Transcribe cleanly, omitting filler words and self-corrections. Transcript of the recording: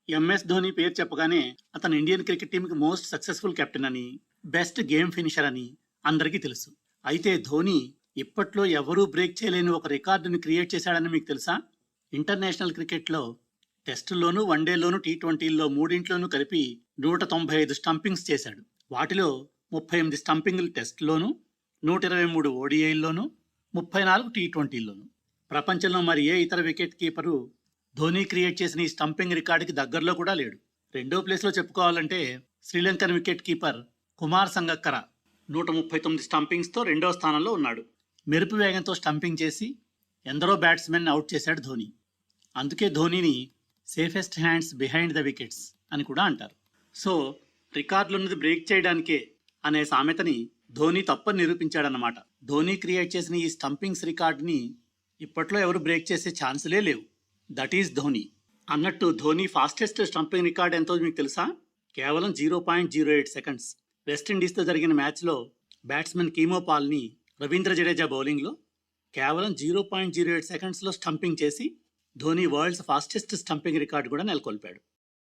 MS Dhoni పేరు చెప్పగానే అతను ఇండియన్ క్రికెట్ టీంకి మోస్ట్ సక్సెస్ఫుల్ కెప్టెన్ అని, బెస్ట్ గేమ్ ఫినిషర్ అని అందరికీ తెలుసు. అయితే ధోని ఇప్పట్లో ఎవరూ బ్రేక్ చేయలేని ఒక రికార్డుని క్రియేట్ చేశాడని మీకు తెలుసా? ఇంటర్నేషనల్ క్రికెట్లో టెస్టుల్లోనూ, వన్డేలోనూ, టీ20ల్లో మూడింట్లోనూ కలిపి 195 స్టంపింగ్స్ చేశాడు. వాటిలో 38 స్టంపింగ్లు టెస్ట్లోనూ, 123 ఓడిఐల్లోనూ, 34 టీ20ల్లోనూ. ప్రపంచంలో మరి ఏ ఇతర వికెట్ కీపరు ధోని క్రియేట్ చేసిన ఈ స్టంపింగ్ రికార్డుకి దగ్గరలో కూడా లేడు. రెండో ప్లేస్లో చెప్పుకోవాలంటే Sri Lankan wicket keeper Kumar Sangakkara 139 స్టంపింగ్స్తో రెండో స్థానంలో ఉన్నాడు. మెరుపు వేగంతో స్టంపింగ్ చేసి ఎందరో బ్యాట్స్మెన్ అవుట్ చేశాడు ధోని. అందుకే ధోనిని safest hands behind the wickets అని కూడా అంటారు. సో రికార్డులున్నది బ్రేక్ చేయడానికే అనే సామెతని ధోని తప్పని నిరూపించాడన్నమాట. ధోని క్రియేట్ చేసిన ఈ స్టంపింగ్స్ రికార్డుని ఇప్పట్లో ఎవరు బ్రేక్ చేసే ఛాన్సులే లేవు. That is Dhoni. అన్నట్టు ధోని ఫాస్టెస్ట్ స్టంపింగ్ రికార్డ్ ఎంతో మీకు తెలుసా? కేవలం 0.08 సెకండ్స్. వెస్టిండీస్తో జరిగిన మ్యాచ్లో బ్యాట్స్మెన్ కీమో పాల్ని రవీంద్ర జడేజా బౌలింగ్లో కేవలం 0.08 సెకండ్స్లో స్టంపింగ్ చేసి Dhoni world's fastest stumping record కూడా నెలకొల్పాడు.